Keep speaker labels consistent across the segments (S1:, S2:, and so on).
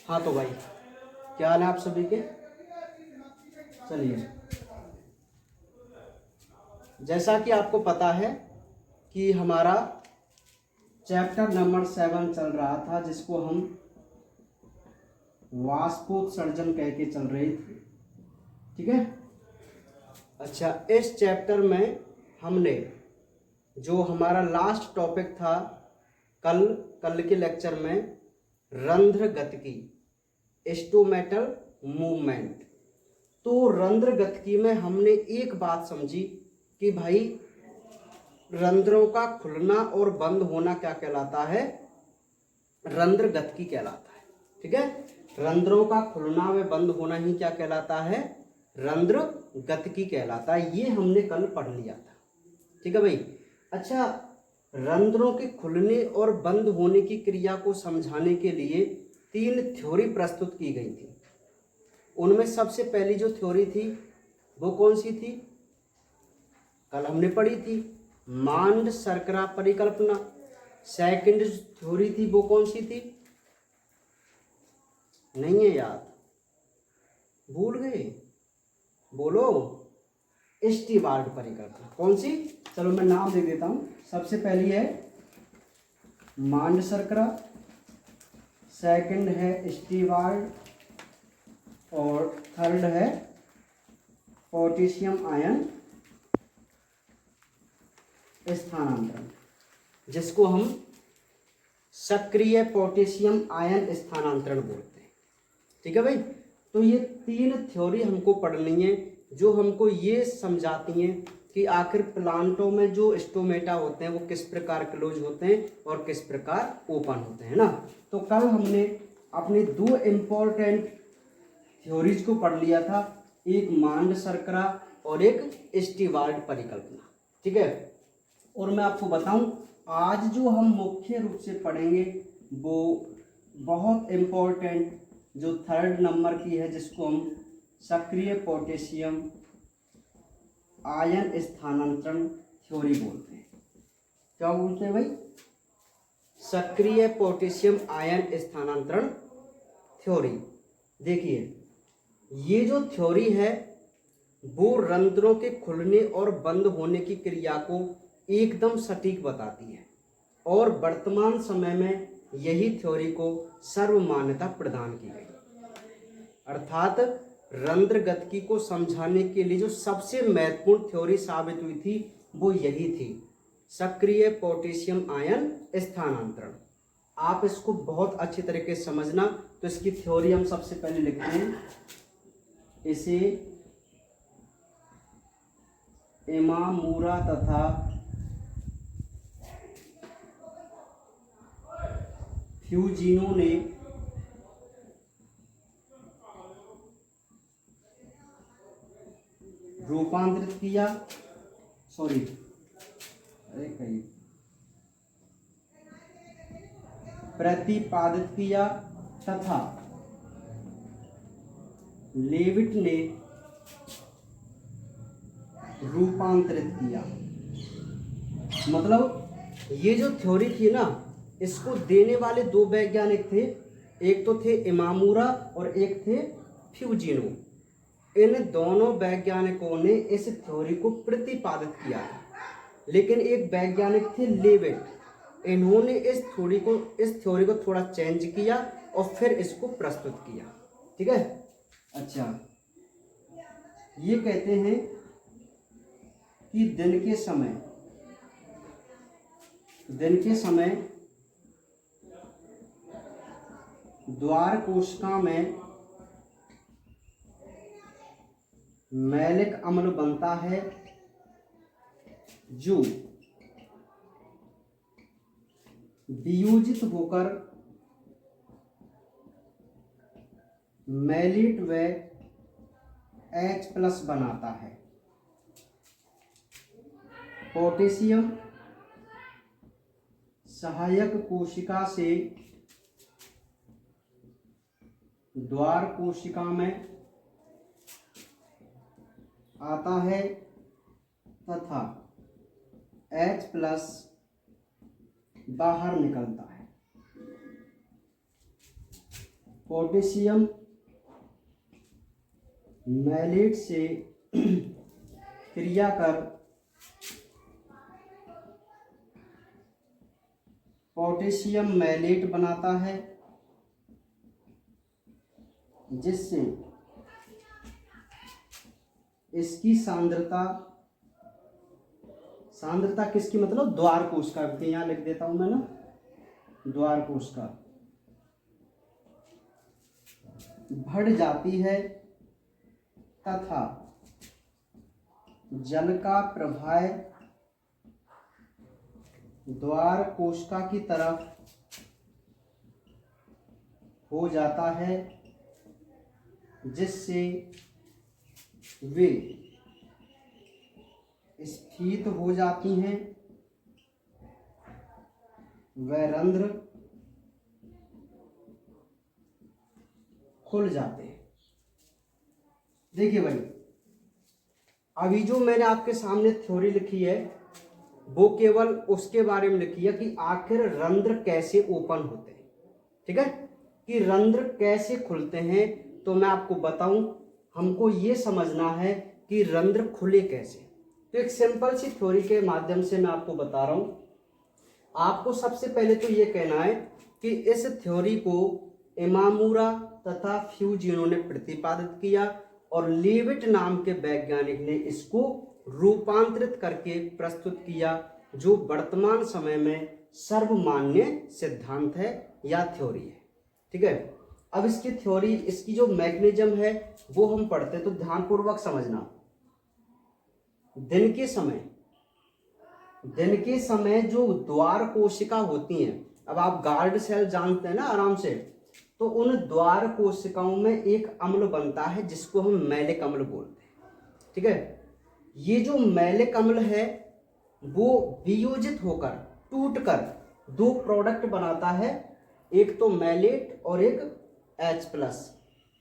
S1: हाँ तो भाई, क्या हाल है आप सभी के। चलिए, जैसा कि आपको पता है कि हमारा चैप्टर नंबर 7 चल रहा था, जिसको हम वाष्पोत्सर्जन कह के चल रही थी। ठीक है। अच्छा, इस चैप्टर में हमने जो हमारा लास्ट टॉपिक था कल के लेक्चर में, रंध्र गतिकी, स्टोमेटल मूवमेंट। तो रंध्र गतिकी में हमने एक बात समझी कि भाई रंध्रों का खुलना और बंद होना क्या कहलाता है, रंध्र गतिकी कहलाता है। ठीक है, रंध्रों का खुलना व बंद होना ही क्या कहलाता है, रंध्र गतिकी कहलाता है। ये हमने कल पढ़ लिया था। ठीक है भाई। अच्छा, रंध्रों के खुलने और बंद होने की क्रिया को समझाने के लिए 3 थ्योरी प्रस्तुत की गई थी। उनमें सबसे पहली जो थ्योरी थी वो कौन सी थी, कल हमने पढ़ी थी, मांड शर्करा परिकल्पना। सेकंड थ्योरी थी वो कौन सी थी, नहीं है याद, भूल गए, बोलो, स्टीवार्ड परिकल्पना। कौन सी, चलो मैं नाम दे देता हूं। सबसे पहली है मांड शर्करा, सेकंड है स्टीवार्ड, और थर्ड है पोटेशियम आयन स्थानांतरण, जिसको हम सक्रिय पोटेशियम आयन स्थानांतरण बोलते हैं। ठीक है भाई। तो ये 3 थ्योरी हमको पढ़नी है, जो हमको ये समझाती हैं कि आखिर प्लांटों में जो स्टोमेटा होते हैं वो किस प्रकार क्लोज होते हैं और किस प्रकार ओपन होते हैं ना। तो कल हमने अपनी 2 इम्पोर्टेंट थ्योरीज को पढ़ लिया था, एक मांड शर्करा और एक स्टीवार्ड परिकल्पना। ठीक है। और मैं आपको बताऊं, आज जो हम मुख्य रूप से पढ़ेंगे वो बहुत इम्पोर्टेंट जो 3rd नंबर की है, जिसको हम सक्रिय पोटेशियम आयन स्थानांतरण थ्योरी बोलते हैं। क्या बोलते हैं भाई, सक्रिय पोटेशियम आयन स्थानांतरण थ्योरी। देखिए, ये जो थ्योरी है वो रंध्रों के खुलने और बंद होने की क्रिया को एकदम सटीक बताती है, और वर्तमान समय में यही थ्योरी को सर्वमान्यता प्रदान की गई। अर्थात रंध्र गतिकी को समझाने के लिए जो सबसे महत्वपूर्ण थ्योरी साबित हुई थी वो यही थी, सक्रिय पोटेशियम आयन स्थानांतरण। आप इसको बहुत अच्छी तरीके से समझना। तो इसकी थ्योरी हम सबसे पहले लिखते हैं, इसे इमामुरा तथा फ्यूजिनो ने रूपांतरित किया, प्रतिपादित किया तथा लेविट ने रूपांतरित किया। मतलब ये जो थ्योरी थी ना, इसको देने वाले 2 वैज्ञानिक थे, एक तो थे इमामुरा और एक थे फ्यूजिनो। इन दोनों वैज्ञानिकों ने इस थ्योरी को प्रतिपादित किया था, लेकिन एक वैज्ञानिक थे लेविट, इन्होंने इस थ्योरी को थोड़ा चेंज किया और फिर इसको प्रस्तुत किया। ठीक है। अच्छा, ये कहते हैं कि दिन के समय द्वार कोशिका में मैलिक अम्ल बनता है, जो वियोजित होकर मैलेट व H+ बनाता है। पोटेशियम सहायक कोशिका से द्वार कोशिका में आता है तथा H+ बाहर निकलता है। पोटेशियम मैलेट से क्रिया कर पोटेशियम मैलेट बनाता है, जिससे इसकी सांद्रता किसकी, मतलब द्वार कोशिका की, यहां लिख देता हूं मैं ना, द्वार कोशिका बढ़ जाती है तथा जल का प्रवाह द्वार कोशिका की तरफ हो जाता है, जिससे वे स्फीत हो जाती हैं, व रंध्र खुल जाते हैं। देखिए भाई, अभी जो मैंने आपके सामने थ्योरी लिखी है वो केवल उसके बारे में लिखी है कि आखिर रंध्र कैसे ओपन होते हैं, ठीक है, कि रंध्र कैसे खुलते हैं। तो मैं आपको बताऊं, हमको ये समझना है कि रंध्र खुले कैसे। तो एक सिंपल सी थ्योरी के माध्यम से मैं आपको बता रहा हूं। आपको सबसे पहले तो ये कहना है कि इस थ्योरी को इमामुरा तथा फ्यूजिनो ने प्रतिपादित किया और लीविट नाम के वैज्ञानिक ने इसको रूपांतरित करके प्रस्तुत किया, जो वर्तमान समय में सर्वमान्य सिद्धांत है या थ्योरी है, ठीक है। अब इसकी थ्योरी, इसकी जो मैकेनिज्म है वो हम पढ़ते हैं, तो ध्यानपूर्वक समझना। दिन के समय जो द्वार कोशिका होती हैं, अब आप गार्ड सेल जानते हैं ना आराम से, तो उन द्वार कोशिकाओं में एक अम्ल बनता है जिसको हम मैलिक अम्ल बोलते हैं, ठीक है। ये जो मैलिक अम्ल है वो वियोजित होकर, टूटकर दो प्रोडक्ट बनाता है, एक तो मैलेट और एक H+,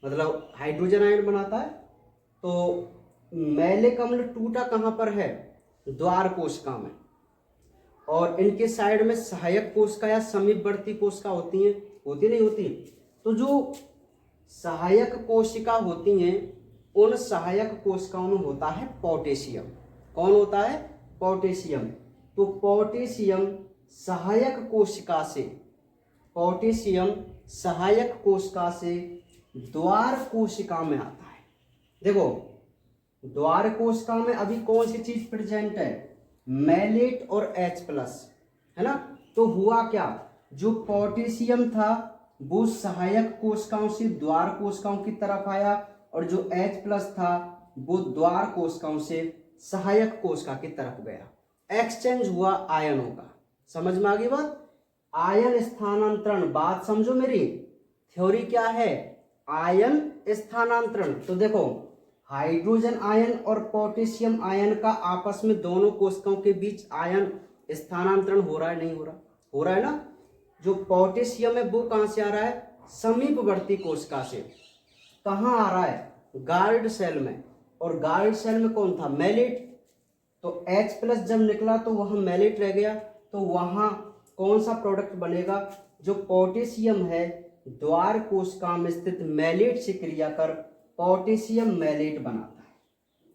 S1: मतलब हाइड्रोजन आयन बनाता है। तो मैलिक अम्ल टूटा कहां पर है, द्वार कोशिका में, और इनके साइड में सहायक कोशिका या समीपवर्ती कोशिका होती हैं, होती नहीं होती। तो जो सहायक कोशिका होती हैं, उन सहायक कोशिकाओं में होता है पोटेशियम। कौन होता है, पोटेशियम। तो पोटेशियम सहायक कोशिका से, पोटेशियम सहायक कोशिका से द्वार कोशिका में आता है। देखो, द्वार कोशिका में अभी कौन सी चीज प्रेजेंट है, मैलेट और H+, है ना। तो हुआ क्या, जो पोटेशियम था वो सहायक कोशिकाओं से द्वार कोशिकाओं की तरफ आया, और जो H+ था वो द्वार कोशिकाओं से सहायक कोशिका की तरफ गया। एक्सचेंज हुआ आयनों का। समझ में आ गई बात, आयन स्थानांतरण। बात समझो मेरी, थ्योरी क्या है, आयन स्थानांतरण। तो देखो, हाइड्रोजन आयन और पोटेशियम आयन का आपस में दोनों कोशिकाओं के बीच आयन स्थानांतरण हो रहा है, नहीं हो रहा, हो रहा है ना। जो पोटेशियम है वो कहां से आ रहा है, समीपवर्ती कोशिका से। कहां आ रहा है, गार्ड सेल में, और गार्ड सेल में कौन था, मैलेट। तो H+ जब निकला तो वहां मैलेट रह गया, तो वहां कौन सा प्रोडक्ट बनेगा, जो पोटेशियम है द्वार कोशिका में स्थित मैलेट से क्रिया कर पोटेशियम मैलेट बनाता है।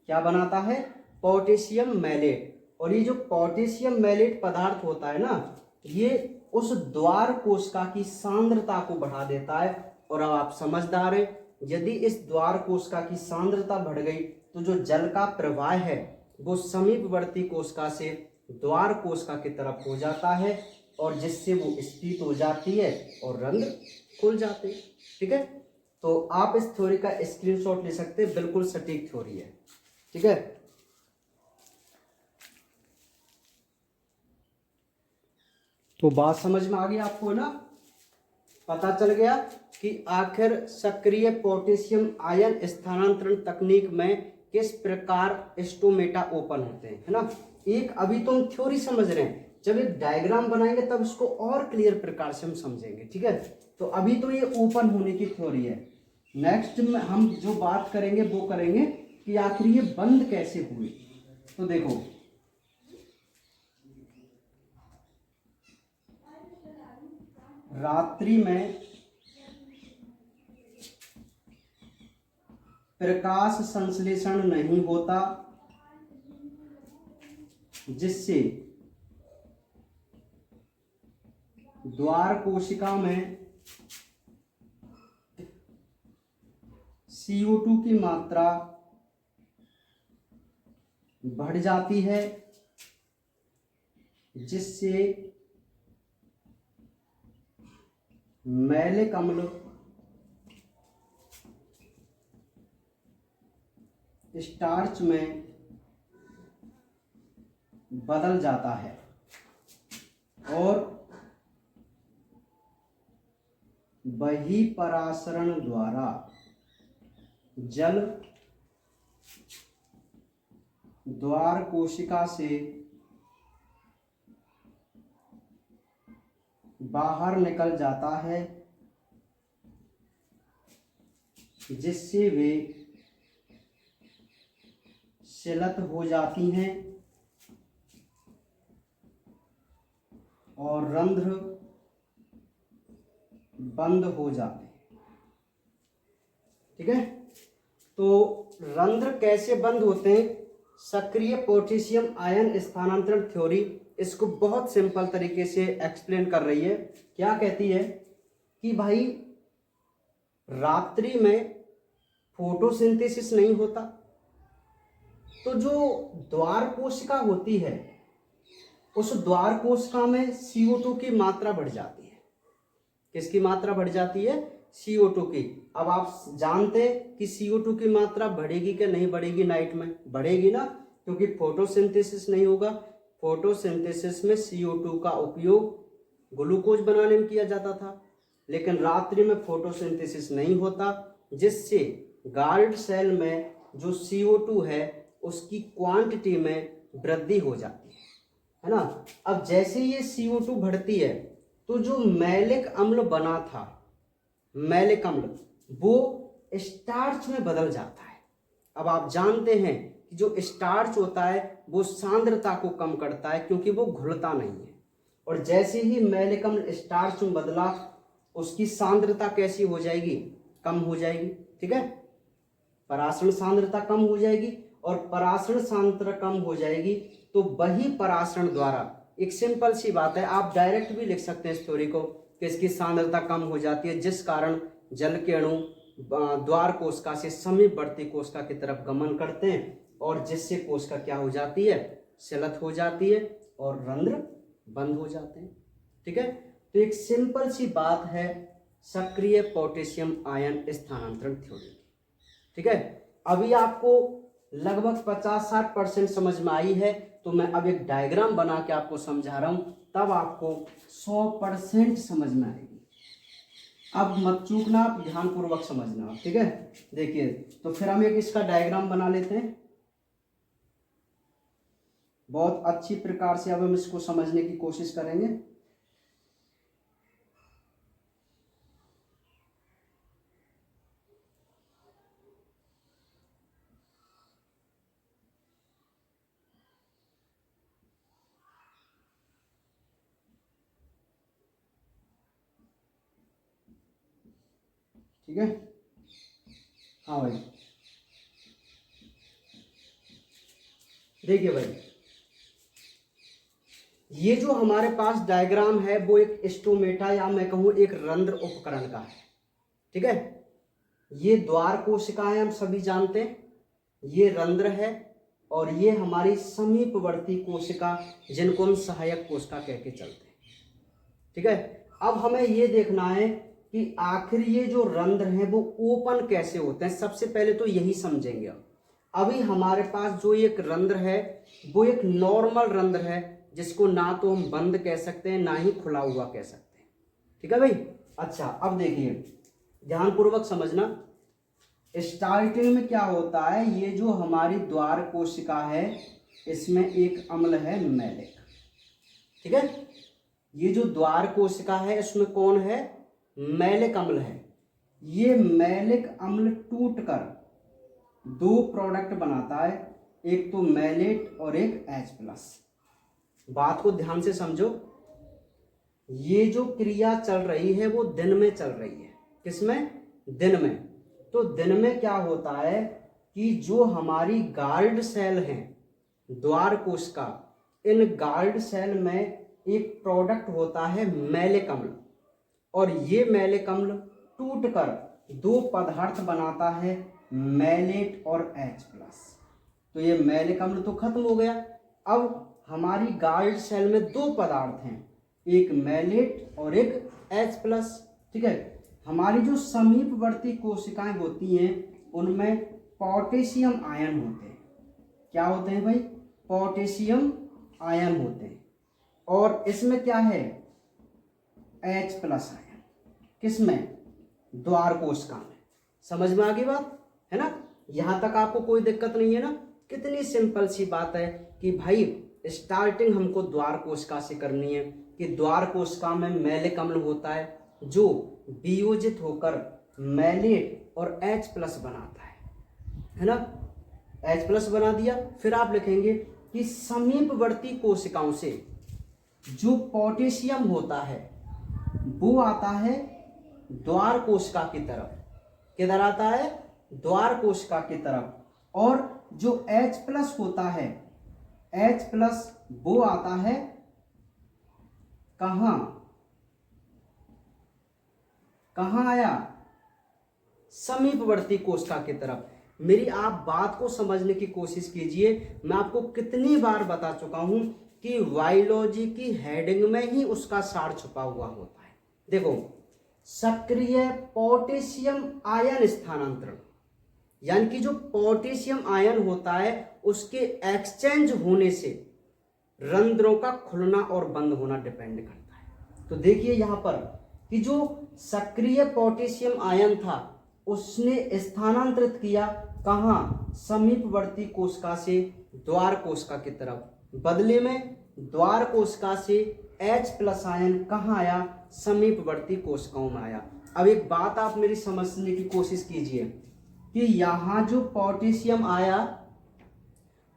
S1: क्या बनाता है, पोटेशियम मैलेट। और ये जो पोटेशियम मैलेट पदार्थ होता है ना, ये उस द्वार कोशिका की सांद्रता को बढ़ा देता है। और अब आप समझदार हैं, यदि इस द्वार कोशिका की सांद्रता बढ़ गई तो जो जल का प्रवाह है वो समीपवर्ती कोशिका से द्वार कोशिका की तरफ हो जाता है, और जिससे वो स्फीत हो जाती है और रंध्र खुल जाते हैं, ठीक है। तो आप इस थ्योरी का स्क्रीनशॉट ले सकते हैं, बिल्कुल सटीक थ्योरी है, ठीक है। तो बात समझ में आ गई आपको ना, पता चल गया कि आखिर सक्रिय पोटेशियम आयन स्थानांतरण तकनीक में किस प्रकार स्टोमेटा ओपन होते हैं, है ना। एक अभी तो हम थ्योरी समझ रहे हैं, जब एक डायग्राम बनाएंगे तब इसको और क्लियर प्रकार से हम समझेंगे, ठीक है। तो अभी तो ये ओपन होने की थ्योरी है। नेक्स्ट में हम जो बात करेंगे वो करेंगे कि आखिर ये बंद कैसे हुई। तो देखो, रात्रि में प्रकाश संश्लेषण नहीं होता, जिससे द्वार कोशिका में CO2 की मात्रा बढ़ जाती है, जिससे मैलिक अम्ल स्टार्च में बदल जाता है और बहिःपरासरण द्वारा जल द्वार कोशिका से बाहर निकल जाता है, जिससे वे शिलत हो जाती हैं और रंध्र बंद हो जाते हैं। ठीक है, तो रंध्र कैसे बंद होते हैं? सक्रिय पोटेशियम आयन स्थानांतरण थ्योरी इसको बहुत सिंपल तरीके से एक्सप्लेन कर रही है। क्या कहती है कि भाई रात्रि में फोटोसिंथेसिस नहीं होता, तो जो द्वार कोशिका होती है उस द्वार कोशिका में CO2 की मात्रा बढ़ जाती है। किसकी मात्रा बढ़ जाती है? CO2 की। अब आप जानते कि CO2 की मात्रा बढ़ेगी कि नहीं बढ़ेगी? नाइट में बढ़ेगी ना, क्योंकि फोटोसिंथेसिस नहीं होगा। फोटोसिंथेसिस में CO2 का उपयोग ग्लूकोज बनाने में किया जाता था, लेकिन रात्रि में फोटोसिंथेसिस नहीं होता, जिससे गार्ड सेल में जो CO2 है उसकी क्वांटिटी में वृद्धि हो जाती है ना। अब जैसे ये CO2 बढ़ती है तो जो मैलिक अम्ल बना था, मैलिक अम्ल, वो स्टार्च में बदल जाता है। अब आप जानते हैं कि जो स्टार्च होता है वो सांद्रता को कम करता है, क्योंकि वो घुलता नहीं है। और जैसे ही मैलिक अम्ल स्टार्च में बदला, उसकी सांद्रता कैसी हो जाएगी? कम हो जाएगी। ठीक है, परासरण सांद्रता कम हो जाएगी, और परासरण सांद्रता कम हो जाएगी तो बहिःपरासरण द्वारा, एक सिंपल सी बात है, आप डायरेक्ट भी लिख सकते हैं इस थ्योरी को कि इसकी सांद्रता कम हो जाती है, जिस कारण जल के अणु द्वार कोशिका से समीपवर्ती कोशिका की तरफ गमन करते हैं, और जिससे कोशिका क्या हो जाती है? शिलत हो जाती है और रंध्र बंद हो जाते हैं। ठीक है, तो एक सिंपल सी बात है सक्रिय पोटेशियम आयन स्थानांतरण थ्योरी। ठीक है, अभी आपको लगभग 50-60% समझ में आई है, तो मैं अब एक डायग्राम बना के आपको समझा रहा हूं, तब आपको 100% समझ में आएगी। अब मत चूकना, ध्यानपूर्वक समझना। ठीक है, देखिए, तो फिर हम एक इसका डायग्राम बना लेते हैं बहुत अच्छी प्रकार से। अब हम इसको समझने की कोशिश करेंगे। ठीक है, हाँ भाई, देखिए भाई, ये जो हमारे पास डायग्राम है वो एक स्टोमेटा या मैं कहूं एक रंध्र उपकरण का है। ठीक है, ये द्वार कोशिकाएं हम सभी जानते हैं, ये रंध्र है, और ये हमारी समीपवर्ती कोशिका जिनको हम सहायक कोशिका कह के चलते हैं। ठीक है, अब हमें ये देखना है कि आखिर ये जो रंध्र हैं वो ओपन कैसे होते हैं। सबसे पहले तो यही समझेंगे। अभी हमारे पास जो एक रंध्र है वो एक नॉर्मल रंध्र है, जिसको ना तो हम बंद कह सकते हैं ना ही खुला हुआ कह सकते हैं। ठीक है भाई, अच्छा, अब देखिए ध्यानपूर्वक समझना। स्टार्टिंग में क्या होता है, ये जो हमारी द्वार कोशिका है इसमें एक अम्ल है मैलिक। ठीक है, ये जो द्वार कोशिका है इसमें कौन है? मैलिक अम्ल है। ये मैलिक अम्ल टूटकर दो प्रोडक्ट बनाता है, एक तो मैलेट और एक H+। बात को ध्यान से समझो, ये जो क्रिया चल रही है वो दिन में चल रही है। किसमें? दिन में। तो दिन में क्या होता है कि जो हमारी गार्ड सेल हैं द्वार कोशिका, इन गार्ड सेल में एक प्रोडक्ट होता है मैलिक अम्ल, और ये मैलिक अम्ल टूटकर दो पदार्थ बनाता है, मैलेट और H+। तो ये मैलिक अम्ल तो खत्म हो गया। अब हमारी गार्ड सेल में दो पदार्थ हैं, एक मैलेट और एक H+। ठीक है, हमारी जो समीपवर्ती कोशिकाएं होती हैं उनमें पोटेशियम आयन होते हैं। क्या होते हैं भाई? पोटेशियम आयन होते हैं। और इसमें क्या है? H+ ion. किसमें? द्वार कोशिका में। समझ में आ गई बात है ना? यहां तक आपको कोई दिक्कत नहीं है ना? कितनी सिंपल सी बात है कि भाई स्टार्टिंग हमको द्वार कोशिका से करनी है कि द्वार कोशिका में मैलिक अम्ल होता है जो वियोजित होकर मैलेट और H+ बनाता है ना? H+ बना दिया। फिर आप लिखेंगे कि समीपवर्ती कोशिकाओं से जो पोटेशियम होता है वो आता है द्वार कोशिका की तरफ। किधर आता है? द्वार कोशिका की तरफ। और जो H+ होता है, H+ वो आता है कहां? कहां आया? समीपवर्ती कोशिका की तरफ। मेरी आप बात को समझने की कोशिश कीजिए। मैं आपको कितनी बार बता चुका हूं कि बायोलॉजी की हेडिंग में ही उसका सार छुपा हुआ होता है। देखो, सक्रिय पोटेशियम आयन स्थानांतरण, यानी कि जो पोटेशियम आयन होता है उसके एक्सचेंज होने से रंध्रों का खुलना और बंद होना डिपेंड करता है। तो देखिए यहां पर कि जो सक्रिय पोटेशियम आयन था उसने स्थानांतरित किया कहां? समीपवर्ती कोशिका से द्वार कोशिका की तरफ। बदले में द्वार कोशिका से H+ आयन कहां आया? समीपवर्ती कोशिकाओं में आया। अब एक बात आप मेरी समझने की कोशिश कीजिए कि यहां जो पोटेशियम आया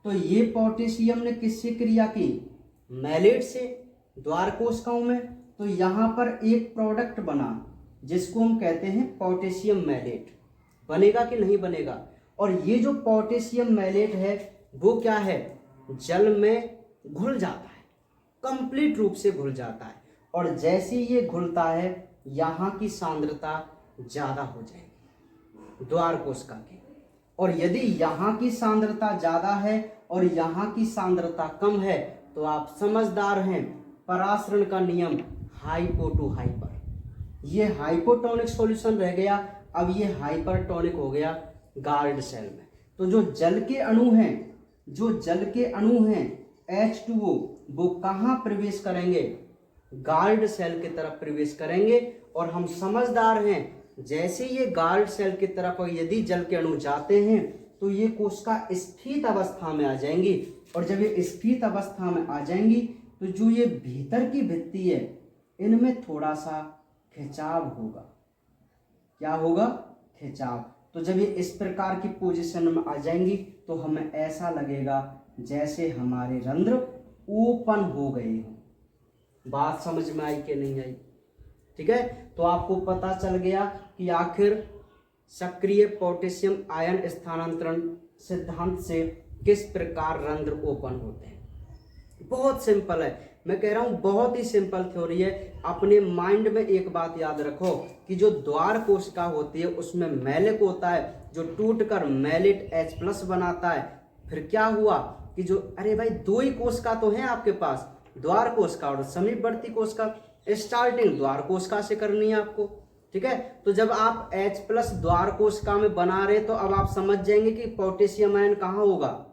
S1: तो ये पोटेशियम ने किससे क्रिया की? मैलेट से, द्वार कोशिकाओं में। तो यहां पर एक प्रोडक्ट बना जिसको हम कहते हैं पोटेशियम मैलेट। बनेगा कि नहीं बनेगा? और ये जो पोटेशियम मैलेट है वो क्या है? जल में घुल जाता है, कंप्लीट रूप से घुल जाता है। और जैसे ये घुलता है यहाँ की सांद्रता ज्यादा हो जाएगी द्वार कोशिका की। और यदि यहाँ की सांद्रता ज्यादा है और यहाँ की सांद्रता कम है तो आप समझदार हैं, परासरण का नियम हाइपो टू हाइपर। ये हाइपोटोनिक सॉल्यूशन रह गया, अब ये हाइपरटोनिक हो गया गार्ड सेल में। तो जो जल के अणु हैं H2O वो कहाँ प्रवेश करेंगे? गार्ड सेल की तरफ प्रवेश करेंगे। और हम समझदार हैं, जैसे ये गार्ड सेल की तरफ यदि जल के अणु जाते हैं तो ये कोशिका स्थित अवस्था में आ जाएंगी। और जब ये स्थित अवस्था में आ जाएंगी तो जो ये भीतर की भित्ति है इनमें थोड़ा सा खिंचाव होगा। क्या होगा? खिंचाव। तो जब ये इस प्रकार की पोजीशन में आ जाएंगी तो हमें ऐसा लगेगा जैसे हमारे रंध्र ओपन हो गए हों। बात समझ में आई कि नहीं आई? ठीक है, तो आपको पता चल गया कि आखिर सक्रिय पोटेशियम आयन स्थानांतरण सिद्धांत से किस प्रकार रंध्र ओपन होते हैं। बहुत सिंपल है, मैं कह रहा हूं बहुत ही सिंपल थ्योरी है। अपने माइंड में एक बात याद रखो कि जो द्वार कोशिका होती है उसमें मैलिक होता है जो टूटकर मैलेट H+ बनाता है। फिर क्या हुआ कि जो अरे भाई दो ही कोशिका तो हैं आपके पास, द्वार कोशिका और समीपवर्ती कोशिका। स्टार्टिंग द्वार कोशिका से करनी है आपको। ठीक है, तो जब आप H+ द्वार कोशिका में बना रहे तो अब आप समझ जाएंगे कि पोटेशियम आयन कहाँ होगा?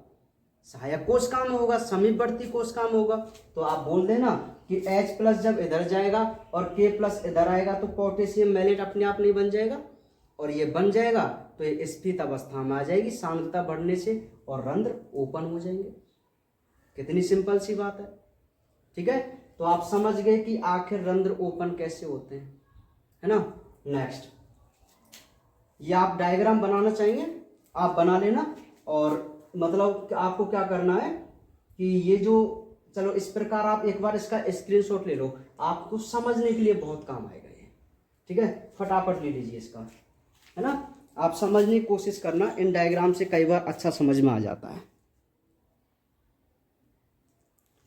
S1: सहायक कोशिका में होगा, समीपवर्ती कोशिका में होगा। तो आप बोल देना कि H+ जब इधर जाएगा और K+ इधर आएगा तो पोटेशियम मैलेट अपने आप नहीं बन जाएगा। और ये बन जाएगा तो ये स्थित अवस्था में आ जाएगी सांद्रता बढ़ने से और रंध्र ओपन हो जाएंगे। कितनी सिंपल सी बात है। ठीक है, तो आप समझ गए कि आखिर रंध्र ओपन कैसे होते हैं, है ना। नेक्स्ट, ये आप डायग्राम बनाना चाहेंगे आप बना लेना। और मतलब आपको क्या करना है कि ये जो चलो इस प्रकार आप एक बार इसका स्क्रीनशॉट ले लो, आपको समझने के लिए बहुत काम आएगा ये। ठीक है, फटाफट ले लीजिए इसका, है ना। आप समझने की कोशिश करना, इन डायग्राम से कई बार अच्छा समझ में आ जाता है।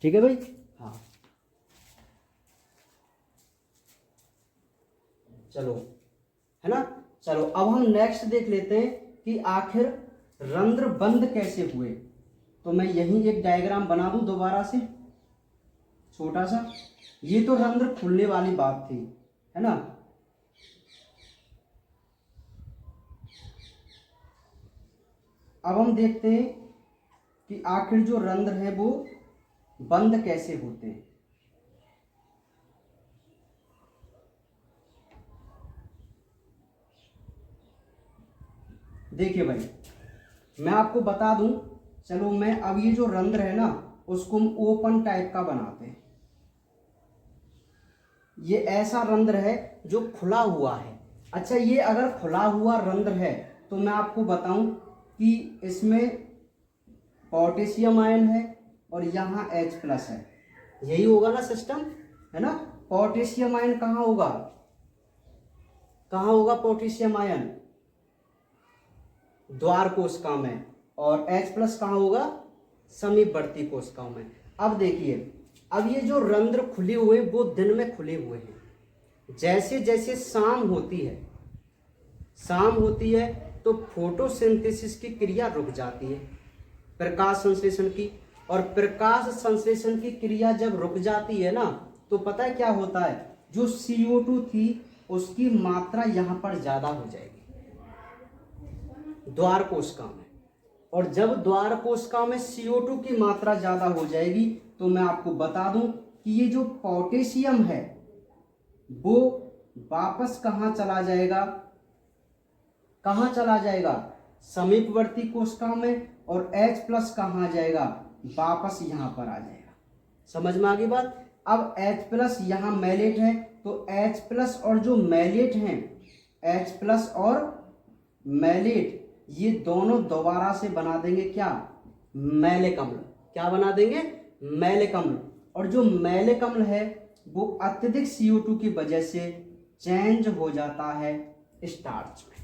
S1: ठीक है भाई। हाँ चलो, है ना। चलो अब हम नेक्स्ट देख लेते हैं कि आखिर रंध्र बंद कैसे हुए। तो मैं यही एक डायग्राम बना दूं दोबारा से छोटा सा। ये तो रंध्र खुलने वाली बात थी, है ना। अब हम देखते हैं कि आखिर जो रंध्र है वो बंद कैसे होते हैं। देखिए भाई, मैं आपको बता दूं, चलो मैं अब ये जो रंध्र है ना उसको हम ओपन टाइप का बनाते हैं। ये ऐसा रंध्र है जो खुला हुआ है। अच्छा, ये अगर खुला हुआ रंध्र है तो मैं आपको बताऊं कि इसमें पोटेशियम आयन है और यहाँ H+ है। यही होगा ना सिस्टम, है ना। पोटेशियम आयन कहाँ होगा, कहाँ होगा पोटेशियम आयन, द्वार कोशिका में, और H+ कहाँ होगा, समीपवर्ती कोशिकाओं में। अब देखिए, अब ये जो रंध्र खुले हुए वो दिन में खुले हुए हैं। जैसे जैसे शाम होती है, शाम होती है तो फोटोसिंथेसिस की क्रिया रुक जाती है, प्रकाश संश्लेषण की। और प्रकाश संश्लेषण की क्रिया जब रुक जाती है ना तो पता है क्या होता है, जो CO2 थी उसकी मात्रा यहाँ पर ज्यादा हो जाएगी द्वार कोशिका में। और जब द्वार कोशिका में CO2 की मात्रा ज्यादा हो जाएगी तो मैं आपको बता दूं कि ये जो पोटेशियम है वो वापस कहाँ चला जाएगा, कहाँ चला जाएगा, समीपवर्ती कोशिका में। और H+ कहाँ जाएगा, वापस यहाँ पर आ जाएगा। समझ में आ गई बात। अब H+ यहाँ मैलेट है तो H+ और जो मैलेट हैं, H+ और मैलेट, ये दोनों दोबारा से बना देंगे क्या, मैलिक अम्ल। क्या बना देंगे, मैलिक अम्ल। और जो मैलिक अम्ल है वो अत्यधिक CO2 की वजह से चेंज हो जाता है स्टार्च में।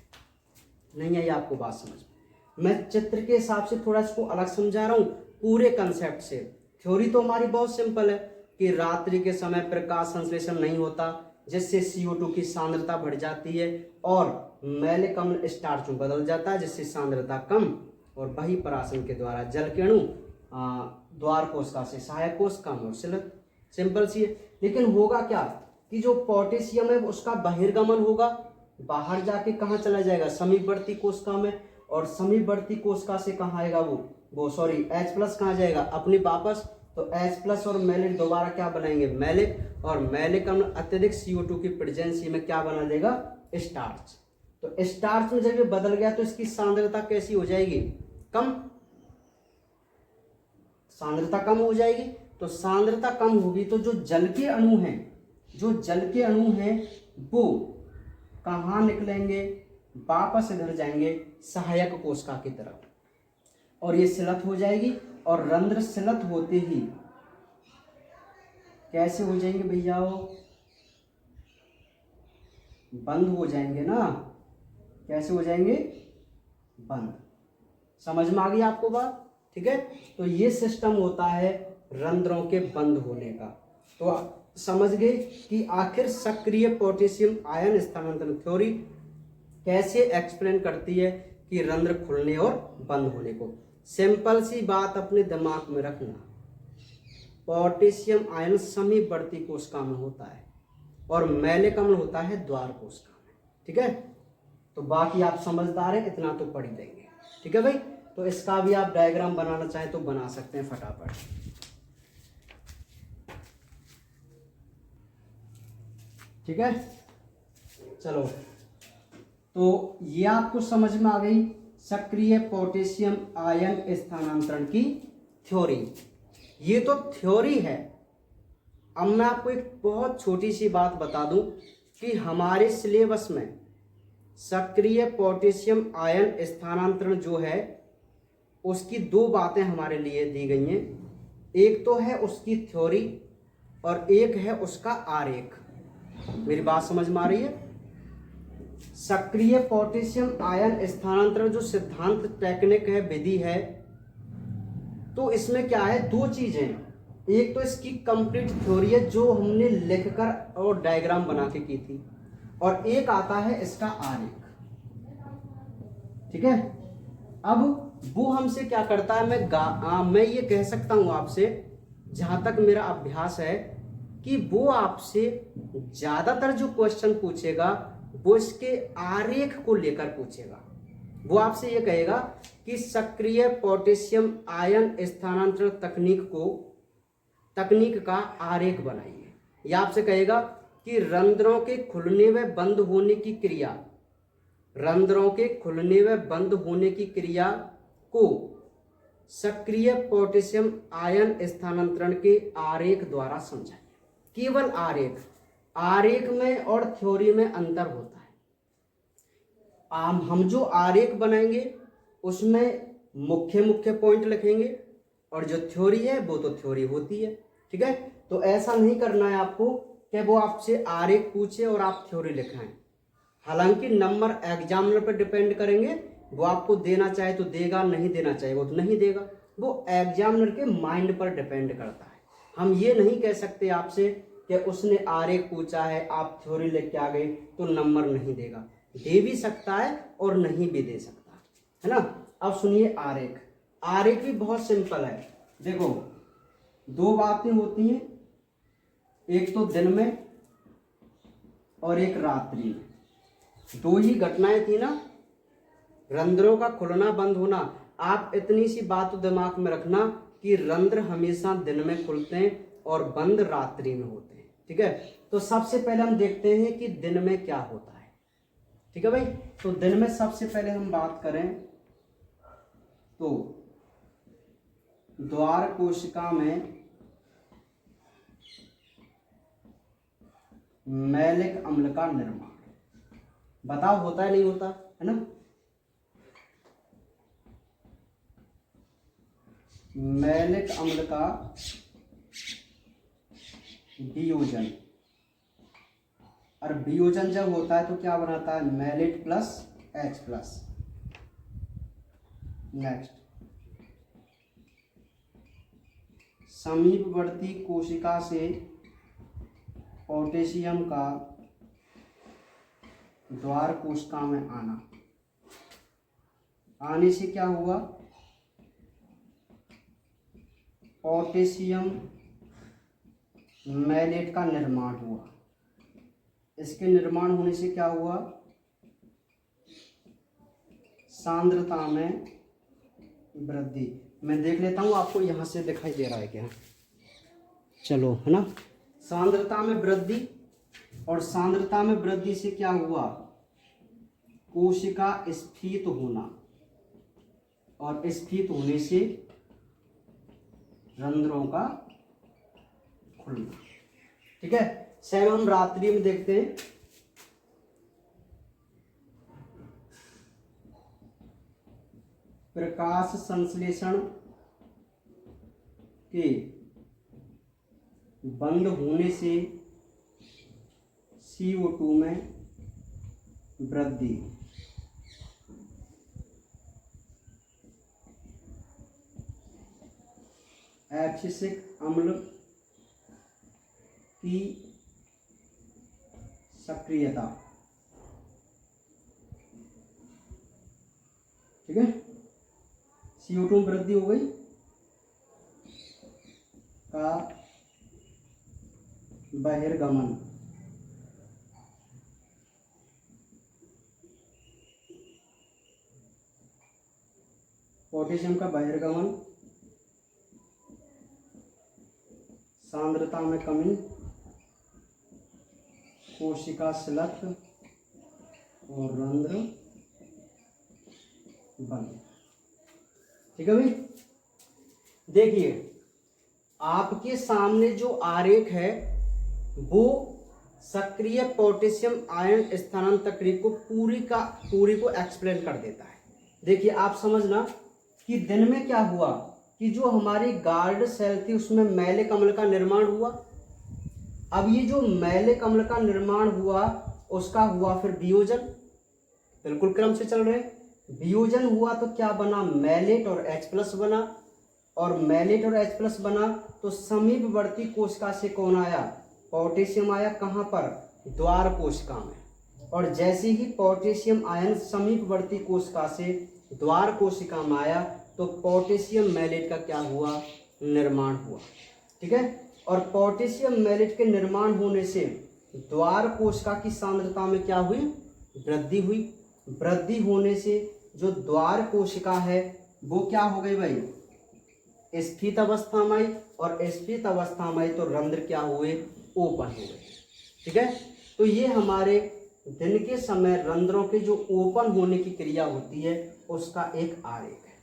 S1: नहीं आई आपको बात समझ में। मैं चित्र के हिसाब से थोड़ा इसको अलग समझा रहा हूं पूरे कंसेप्ट से। थ्योरी तो हमारी बहुत सिंपल है कि रात्रि के समय प्रकाश संश्लेषण नहीं होता जिससे CO2 की सांद्रता बढ़ जाती है और मैलिक अम्ल स्टार्च में बदल जाता है जिससे सांद्रता कम, और वही परासन के द्वारा जल के अणु द्वार कोशिका से सहायक कोशिका में और सिलत। सिंपल सी है। लेकिन होगा क्या कि जो पोटेशियम है उसका बहिर्गमन होगा, बाहर जाके कहाँ चला जाएगा, समीपवर्ती कोशिका में। और समीपवर्ती कोशिका से कहाँ आएगा वो सॉरी H+ कहाँ जाएगा, अपनी वापस। तो H+ और मैलिक दोबारा क्या बनाएंगे, मैलिक। और मैलिक अम्ल अत्यधिक CO2 की प्रेजेंसी में क्या बना देगा, स्टार्च। तो स्टार्च में जब ये बदल गया तो इसकी सांद्रता कैसी हो जाएगी, कम, सांद्रता कम हो जाएगी। तो सांद्रता कम होगी तो जो जल के अणु हैं, जो जल के अणु हैं वो कहाँ निकलेंगे, वापस इधर जाएंगे सहायक कोशिका की तरफ, और ये सिलत हो जाएगी। और रंध्र सिलत होते ही कैसे हो जाएंगे भैया, वो बंद हो जाएंगे ना। कैसे हो जाएंगे, बंद। समझ में आ गई आपको बात, ठीक है। तो ये सिस्टम होता है रंध्रों के बंद होने का। तो समझ गए कि आखिर सक्रिय पोटेशियम आयन स्थानांतरण थ्योरी कैसे एक्सप्लेन करती है कि रंध्र खुलने और बंद होने को। सिंपल सी बात अपने दिमाग में रखना, पोटेशियम आयन समीपवर्ती कोशिका में होता है और मैलिक अम्ल होता है द्वार कोशिका में, ठीक है। तो बाकी आप समझदार हैं, इतना तो पढ़ ही देंगे, ठीक है भाई। तो इसका भी आप डायग्राम बनाना चाहें तो बना सकते हैं फटाफट, ठीक है। चलो, तो ये आपको समझ में आ गई सक्रिय पोटेशियम आयन स्थानांतरण की थ्योरी। ये तो थ्योरी है। अब मैं आपको एक बहुत छोटी सी बात बता दूं कि हमारे सिलेबस में सक्रिय पोटेशियम आयन स्थानांतरण जो है उसकी दो बातें हमारे लिए दी गई हैं। एक तो है उसकी थ्योरी और एक है उसका आरेख। मेरी बात समझ में आ रही है। सक्रिय पोटेशियम आयन स्थानांतरण जो सिद्धांत टेक्निक है, विधि है, तो इसमें क्या है, दो चीजें। एक तो इसकी कंप्लीट थ्योरी है जो हमने लिखकर और डायग्राम बना के की थी, और एक आता है इसका आरेख। ठीक है, अब वो हमसे क्या करता है, मैं ये कह सकता हूं आपसे, जहां तक मेरा अभ्यास है, कि वो आपसे ज्यादातर जो क्वेश्चन पूछेगा वो इसके आरेख को लेकर पूछेगा। वो आपसे ये कहेगा कि सक्रिय पोटेशियम आयन स्थानांतरण तकनीक का आरेख बनाइए। या आपसे कहेगा कि रंध्रों के खुलने व बंद होने की क्रिया, रंध्रों के खुलने व बंद होने की क्रिया को सक्रिय पोटेशियम आयन स्थानांतरण के आरेख द्वारा समझाइए। केवल आरेख में और थ्योरी में अंतर होता है। हम जो आरेख बनाएंगे उसमें मुख्य पॉइंट लिखेंगे, और जो थ्योरी है वो तो थ्योरी होती है। ठीक है, तो ऐसा नहीं करना है आपको कि वो आपसे आरेख पूछे और आप थ्योरी लिखाएं। हालांकि नंबर एग्जामिनर पर डिपेंड करेंगे, वो आपको देना चाहे तो देगा, नहीं देना चाहे वो तो नहीं देगा। वो एग्जामिनर के माइंड पर डिपेंड करता है। हम ये नहीं कह सकते आपसे कि उसने आरेख पूछा है, आप थ्योरी लिख के आ गए तो नंबर नहीं देगा। दे भी सकता है और नहीं भी दे सकता है ना। अब सुनिए आरेख भी बहुत सिंपल है। देखो, दो बातें होती हैं, एक तो दिन में और एक रात्रि में। दो ही घटनाएं थी ना, रंध्रों का खुलना बंद होना। आप इतनी सी बात दिमाग में रखना कि रंध्र हमेशा दिन में खुलते हैं और बंद रात्रि में होते हैं। ठीक है, तो सबसे पहले हम देखते हैं कि दिन में क्या होता है। ठीक है भाई, तो दिन में सबसे पहले हम बात करें तो द्वार कोशिका में मैलिक अम्ल का निर्माण, बताओ होता है नहीं होता है ना। मैलिक अम्ल का वियोजन, और वियोजन जब होता है तो क्या बनाता है, malate plus H plus. Next, समीपवर्ती कोशिका से पोटेशियम का द्वार कोशिका में आने से क्या हुआ, पोटेशियम मैलेट का निर्माण हुआ। इसके निर्माण होने से क्या हुआ, सांद्रता में वृद्धि। मैं देख लेता हूं आपको यहां से दिखाई दे रहा है क्या, चलो है ना। सांद्रता में वृद्धि, और सांद्रता में वृद्धि से क्या हुआ, कोशिका स्फीत होना, और स्फीत होने से रंध्रों का खुलना। ठीक है, सेम हम रात्रि में देखते हैं। प्रकाश संश्लेषण के बंद होने से CO2 में वृद्धि। एब्सिसिक अम्ल की सक्रियता। ठीक है, CO2 में वृद्धि हो गई का बहिर्गमन। पोटेशियम का बहिर्गमन, सांद्रता में कमी, कोशिका शिलक और रंध्र बंद। ठीक है भाई, देखिए आपके सामने जो आरेख है वो सक्रिय पोटेशियम आयन स्थानांतरण तकनीक को पूरी को एक्सप्लेन कर देता है। देखिए आप समझना कि दिन में क्या हुआ कि जो हमारी गार्ड सेल थी उसमें मैलिक अम्ल का निर्माण हुआ। अब ये जो मैलिक अम्ल का निर्माण हुआ उसका हुआ फिर वियोजन, बिल्कुल क्रम से चल रहे हैं। वियोजन हुआ तो क्या बना, मेलेट और H प्लस बना, और मेलेट और H प्लस बना तो समीपवर्ती कोशिका से कौन आया, पोटेशियम आया। कहाँ पर, द्वार कोशिका में। और जैसे ही पोटेशियम आयन समीपवर्ती कोशिका से द्वार कोशिका में आया तो पोटेशियम मेलेट का क्या हुआ, निर्माण हुआ। ठीक है, और पोटेशियम मेलेट के निर्माण होने से द्वार कोशिका की सांद्रता में क्या हुई, वृद्धि हुई। वृद्धि होने से जो द्वार कोशिका है वो क्या हो गई भाई, स्फीत अवस्था में आई, और स्फीत अवस्था में आई तो रंध्र क्या हुए, ओपन हो गए। ठीक है, तो ये हमारे दिन के समय रंध्रों के जो ओपन होने की क्रिया होती है उसका एक आरेख है।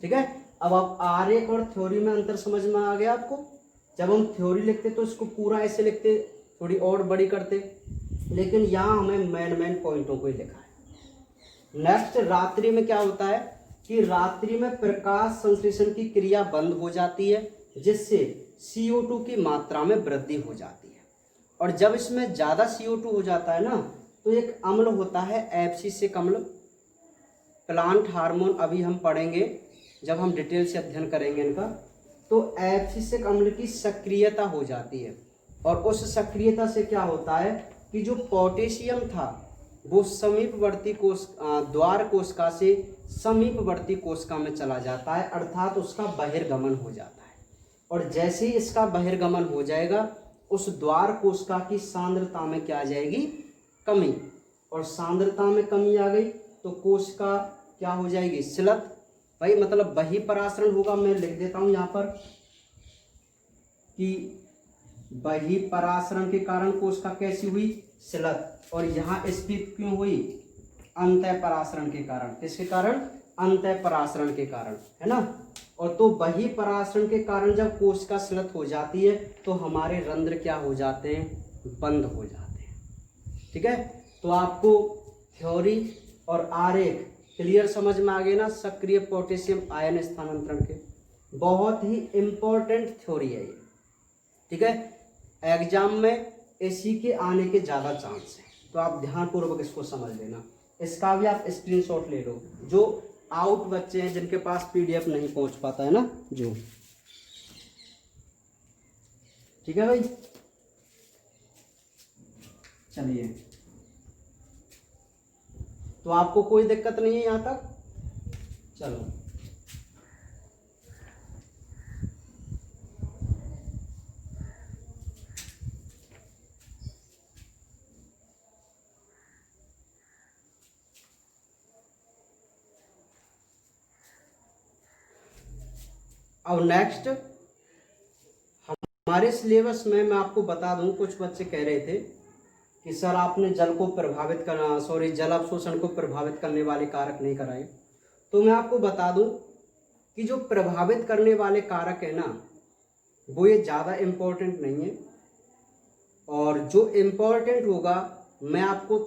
S1: ठीक है, अब आप आरेख और थ्योरी में अंतर समझ में आ गया आपको। जब हम थ्योरी लिखते तो इसको पूरा ऐसे लिखते, थोड़ी और बड़ी करते, लेकिन यहाँ हमें मेन पॉइंटों को ही लिखा है। नेक्स्ट, रात्रि में क्या होता है कि रात्रि में प्रकाश संश्लेषण की क्रिया बंद हो जाती है, जिससे CO2 की मात्रा में वृद्धि हो जाती है। और जब इसमें ज़्यादा CO2 हो जाता है ना तो एक अम्ल होता है एब्सिसिक अम्ल, प्लांट हार्मोन, अभी हम पढ़ेंगे जब हम डिटेल से अध्ययन करेंगे इनका। तो एब्सिसिक अम्ल की सक्रियता हो जाती है, और उस सक्रियता से क्या होता है कि जो पोटेशियम था वो समीपवर्ती द्वार कोशिका से समीपवर्ती कोशिका में चला जाता है, अर्थात उसका बहिर्गमन हो जाता है। और जैसे ही इसका बहिर्गमन हो जाएगा उस द्वार कोशिका की सांद्रता में क्या आ जाएगी, कमी, और सांद्रता में कमी आ गई तो कोशिका क्या हो जाएगी, शिलत। भाई मतलब बहिपरासरण होगा, मैं लिख देता हूं यहाँ पर कि बहिपरासरण के कारण कोशिका कैसी हुई, शिलत। और यहाँ स्फीत क्यों हुई, अंतःपरासरण के कारण। किसके कारण, अंतःपरासरण के कारण, है ना। और तो बहिपरासरण के कारण जब कोशिका शिलत हो जाती है तो हमारे रंध्र क्या हो जाते हैं, बंद हो जाते हैं। ठीक है, तो आपको थ्योरी और आरेख क्लियर समझ में आ गए ना। सक्रिय पोटेशियम आयन स्थानांतरण के बहुत ही इंपॉर्टेंट थ्योरी है ये। ठीक है, एग्जाम में इसी के आने के ज़्यादा चांस है, तो आप ध्यानपूर्वक इसको समझ लेना। इसका भी आप स्क्रीनशॉट ले लो, जो आउट बच्चे हैं जिनके पास PDF नहीं पहुंच पाता है ना जो। ठीक है भाई, चलिए, तो आपको कोई दिक्कत नहीं है यहाँ तक। चलो, अब नेक्स्ट हमारे सिलेबस में मैं आपको बता दूं, कुछ बच्चे कह रहे थे कि सर आपने जल को प्रभावित करना, जल अवशोषण को प्रभावित करने वाले कारक नहीं कराए। तो मैं आपको बता दूं कि जो प्रभावित करने वाले कारक है ना वो ये ज़्यादा इम्पोर्टेंट नहीं है, और जो इम्पोर्टेंट होगा मैं आपको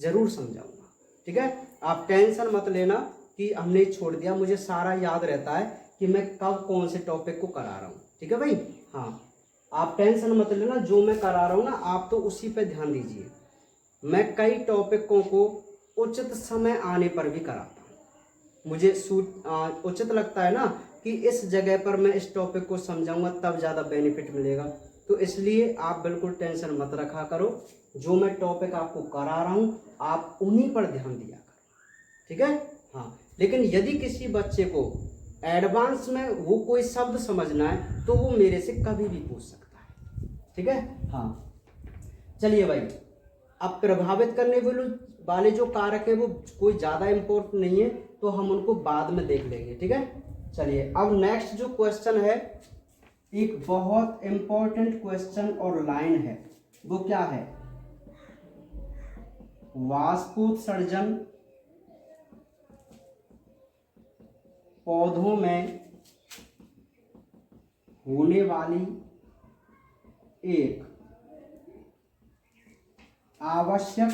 S1: ज़रूर समझाऊंगा। ठीक है, आप टेंशन मत लेना कि हमने छोड़ दिया, मुझे सारा याद रहता है कि मैं कब कौन से टॉपिक को करा रहा हूँ। ठीक है भाई, हाँ, आप टेंशन मत लेना, जो मैं करा रहा हूँ ना आप तो उसी पे ध्यान दीजिए। मैं कई टॉपिकों को उचित समय आने पर भी कराता हूँ। मुझे उचित लगता है ना कि इस जगह पर मैं इस टॉपिक को समझाऊंगा तब ज़्यादा बेनिफिट मिलेगा, तो इसलिए आप बिल्कुल टेंशन मत रखा करो। जो मैं टॉपिक आपको करा रहा हूँ आप उन्हीं पर ध्यान दिया करो। ठीक है, हाँ, लेकिन यदि किसी बच्चे को एडवांस में वो कोई शब्द समझना है तो वो मेरे से कभी भी पूछ सकता है। ठीक है, हाँ, चलिए भाई, अब प्रभावित करने वाले जो कारक है वो कोई ज़्यादा इम्पोर्टेंट नहीं है, तो हम उनको बाद में देख लेंगे। ठीक है, चलिए, अब नेक्स्ट जो क्वेश्चन है एक बहुत इम्पोर्टेंट क्वेश्चन और लाइन है, वो क्या है, वाष्पोत्सर्जन पौधों में होने वाली एक आवश्यक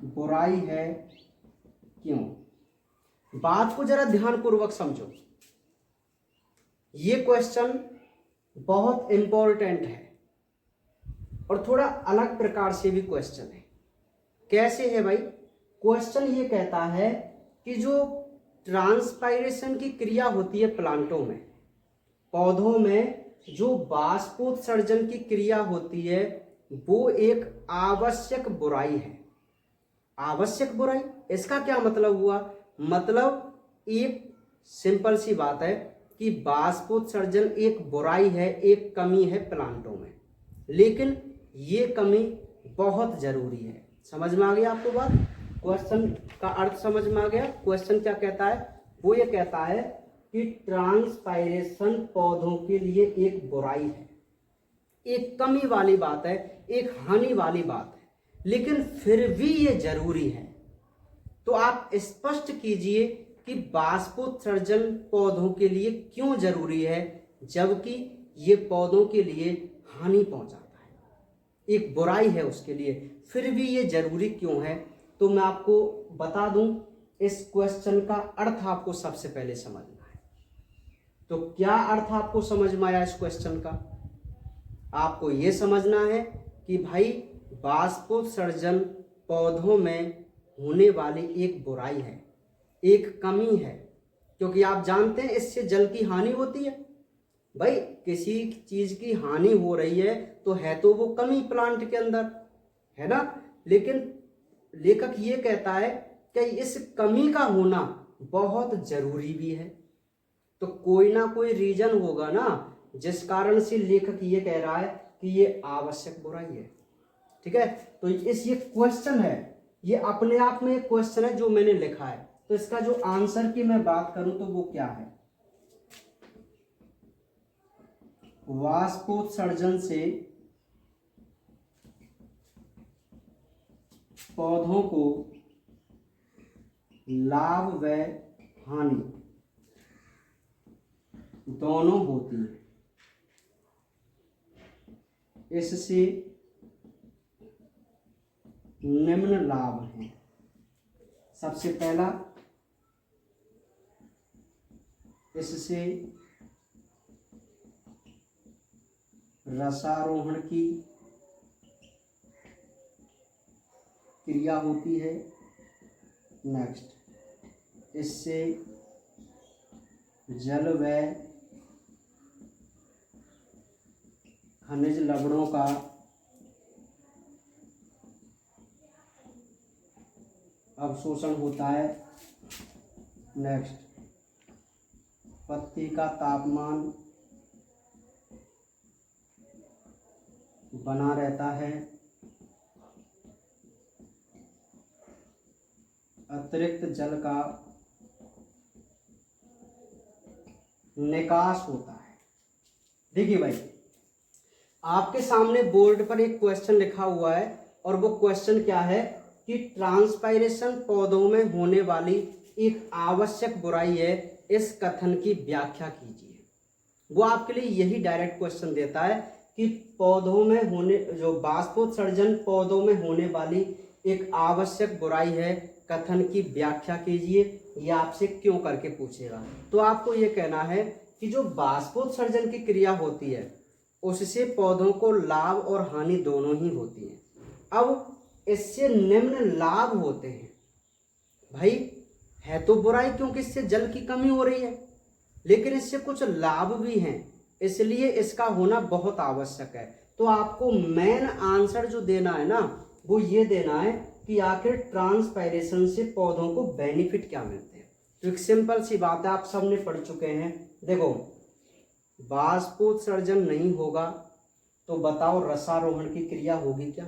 S1: बुराई है, क्यों। बात को जरा ध्यानपूर्वक समझो, ये क्वेश्चन बहुत इंपॉर्टेंट है और थोड़ा अलग प्रकार से भी क्वेश्चन है। कैसे है भाई? क्वेश्चन ये कहता है कि जो ट्रांसपायरेशन की क्रिया होती है प्लांटों में, पौधों में जो बाष्पोत्सर्जन की क्रिया होती है वो एक आवश्यक बुराई है। आवश्यक बुराई, इसका क्या मतलब हुआ? मतलब एक सिंपल सी बात है कि बाष्पोत्सर्जन एक बुराई है, एक कमी है प्लांटों में, लेकिन ये कमी बहुत जरूरी है। समझ में आ गया आपको बात? क्वेश्चन का अर्थ समझ में आ गया? क्वेश्चन क्या कहता है? वो ये कहता है कि ट्रांसपायरेशन पौधों के लिए एक बुराई है, एक कमी वाली बात है, एक हानि वाली बात है, लेकिन फिर भी ये जरूरी है। तो आप स्पष्ट कीजिए कि बाष्पोत्सर्जन पौधों के लिए क्यों जरूरी है, जबकि ये पौधों के लिए हानि पहुंचाता है, एक बुराई है उसके लिए, फिर भी ये जरूरी क्यों है? तो मैं आपको बता दूं, इस क्वेश्चन का अर्थ आपको सबसे पहले समझना है। तो क्या अर्थ आपको समझ में आया इस क्वेश्चन का? आपको ये समझना है कि भाई बाष्पोत्सर्जन पौधों में होने वाली एक बुराई है, एक कमी है, क्योंकि आप जानते हैं इससे जल की हानि होती है। भाई किसी चीज की हानि हो रही है तो वो कमी प्लांट के अंदर है ना, लेकिन लेखक ये कहता है कि इस कमी का होना बहुत जरूरी भी है। तो कोई ना कोई रीजन होगा ना जिस कारण से लेखक ये कह रहा है कि ये आवश्यक बुराई है। ठीक है, तो ये क्वेश्चन है, ये अपने आप में एक क्वेश्चन है जो मैंने लिखा है। तो इसका जो आंसर की मैं बात करूं तो वो क्या है? बाष्पोत्सर्जन से पौधों को लाभ व हानि दोनों होती है। इससे निम्न लाभ हैं। सबसे पहला, इससे रसारोहण की क्रिया होती है। नेक्स्ट, इससे जल व खनिज लवणों का अवशोषण होता है। नेक्स्ट, पत्ती का तापमान बना रहता है। अतिरिक्त जल का निकास होता है। देखिए भाई, आपके सामने बोर्ड पर एक क्वेश्चन लिखा हुआ है और वो क्वेश्चन क्या है कि ट्रांसपायरेशन पौधों में होने वाली एक आवश्यक बुराई है, इस कथन की व्याख्या कीजिए। वो आपके लिए यही डायरेक्ट क्वेश्चन देता है कि पौधों में होने जो बाष्पोत्सर्जन पौधों में होने वाली एक आवश्यक बुराई है, कथन की व्याख्या कीजिए। ये आपसे क्यों करके पूछेगा, तो आपको ये कहना है कि जो बाष्पोत्सर्जन की क्रिया होती है उससे पौधों को लाभ और हानि दोनों ही होती है। अब इससे निम्न लाभ होते हैं। भाई है तो बुराई क्योंकि इससे जल की कमी हो रही है, लेकिन इससे कुछ लाभ भी हैं, इसलिए इसका होना बहुत आवश्यक है। तो आपको मेन आंसर जो देना है ना वो ये देना है कि आखिर ट्रांसपायरेशन से पौधों को बेनिफिट क्या मिलते हैं। तो एक सिंपल सी बात है, आप सबने पढ़ चुके हैं। देखो, बाष्पोत्सर्जन नहीं होगा तो बताओ रसारोहण की क्रिया होगी क्या?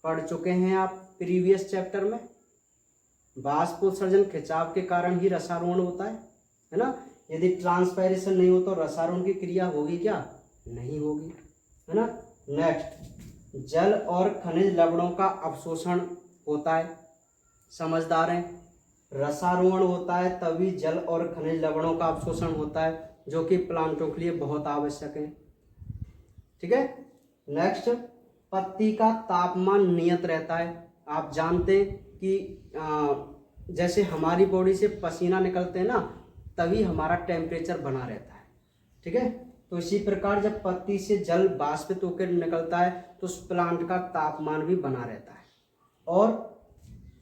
S1: पढ़ चुके हैं आप प्रीवियस चैप्टर में। बाष्पोत्सर्जन खिंचाव के कारण ही रसारोहण होता है ना। यदि ट्रांसपायरेशन नहीं हो तो रसारोहण की क्रिया होगी क्या? नहीं होगी, है ना। नेक्स्ट, जल और खनिज लवणों का अवशोषण होता है। समझदार हैं, रसारोहण होता है तभी जल और खनिज लवणों का अवशोषण होता है, जो कि प्लांटों के लिए बहुत आवश्यक है। ठीक है। नेक्स्ट, पत्ती का तापमान नियत रहता है। आप जानते हैं कि जैसे हमारी बॉडी से पसीना निकलते हैं ना तभी हमारा टेम्परेचर बना रहता है। ठीक है, तो इसी प्रकार जब पत्ती से जल बाष्पित होकर निकलता है तो उस प्लांट का तापमान भी बना रहता है। और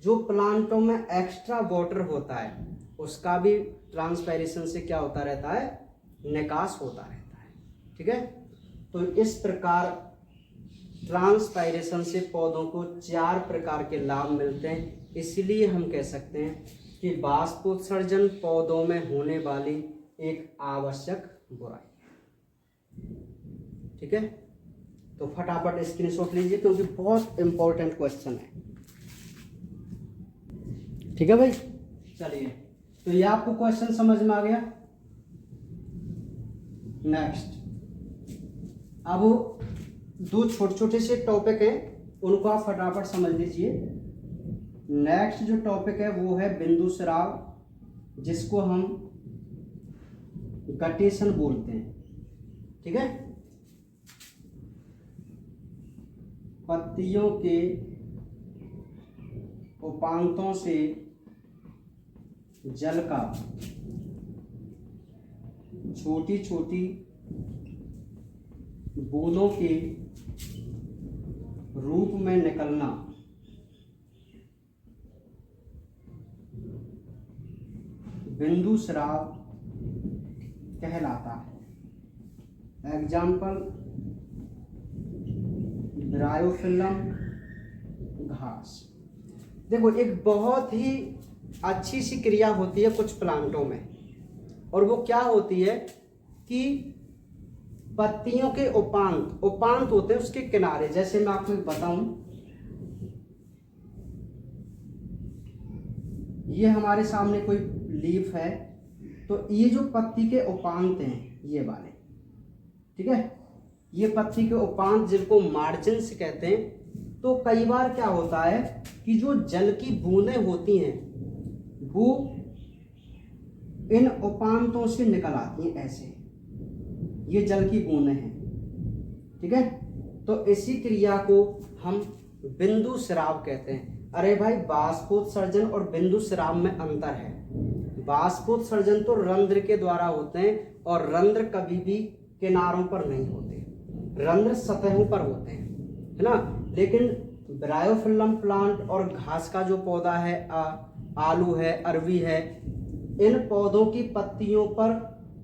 S1: जो प्लांटों में एक्स्ट्रा वाटर होता है उसका भी ट्रांसपायरेशन से क्या होता रहता है, निकास होता रहता है। ठीक है, तो इस प्रकार ट्रांसपायरेशन से पौधों को 4 प्रकार के लाभ मिलते हैं। इसलिए हम कह सकते हैं कि बाष्पोत्सर्जन पौधों में होने वाली एक आवश्यक बुराई। ठीक है, तो फटाफट स्क्रीनशॉट लीजिए क्योंकि बहुत इंपॉर्टेंट क्वेश्चन है। ठीक है भाई, चलिए, तो ये आपको क्वेश्चन समझ में आ गया। नेक्स्ट, अब 2 छोटे छोटे से टॉपिक हैं, उनको आप फटाफट समझ लीजिए। नेक्स्ट जो टॉपिक है वो है बिंदु स्राव, जिसको हम गटेशन बोलते हैं। ठीक है, पत्तियों के उपांतों से जल का छोटी छोटी बूंदों के रूप में निकलना बिंदु स्राव कहलाता है। एग्जाम्पल, ब्रायोफिल्लम घास। देखो, एक बहुत ही अच्छी सी क्रिया होती है कुछ प्लांटों में, और वो क्या होती है कि पत्तियों के उपांत होते हैं उसके किनारे। जैसे मैं आपको एक बताऊं, ये हमारे सामने कोई लीफ है, तो ये जो पत्ती के उपांत हैं ये वाले, ठीक है, ये पत्ती के उपांत जिनको मार्जिन्स कहते हैं। तो कई बार क्या होता है कि जो जल की बूंदें होती हैं वो इन उपांतों से निकल आती हैं, ऐसे ये जल की बूंदें हैं। ठीक है, तो इसी क्रिया को हम बिंदु स्राव कहते हैं। अरे भाई, बाष्पोत्सर्जन और बिंदु स्राव में अंतर है। बाष्पोत्सर्जन तो रंध्र के द्वारा होते हैं और रंध्र कभी भी किनारों पर नहीं होते, रंध्र सतहों पर होते हैं, है ना। लेकिन ब्रायोफिल्लम प्लांट और घास का जो पौधा है, आलू है, अरवी है, इन पौधों की पत्तियों पर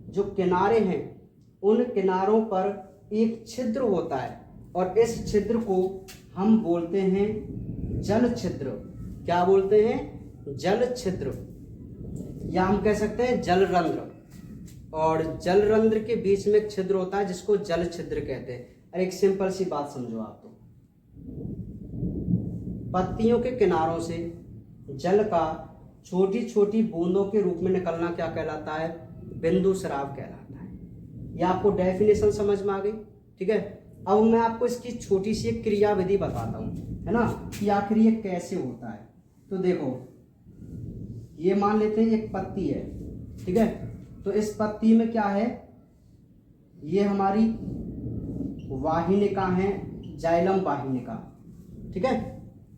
S1: जो किनारे हैं उन किनारों पर एक छिद्र होता है, और इस छिद्र को हम बोलते हैं जल छिद्र। क्या बोलते हैं? जल छिद्र, या हम कह सकते हैं जल रंध्र। और जल रंध्र के बीच में एक छिद्र होता है जिसको जल छिद्र कहते हैं। अरे एक सिंपल सी बात समझो आप, तो पत्तियों के किनारों से जल का छोटी छोटी बूंदों के रूप में निकलना क्या कहलाता है? बिंदु स्राव कहलाता है। ये आपको डेफिनेशन समझ में आ गई? ठीक है, अब मैं आपको इसकी छोटी सी एक क्रिया विधि बताता हूँ, है ना, कि आखिर ये कैसे होता है। तो देखो, ये मान लेते हैं एक पत्ती है, ठीक है, तो इस पत्ती में क्या है, ये हमारी वाहिनिका है, जाइलम वाहिनिका। ठीक है,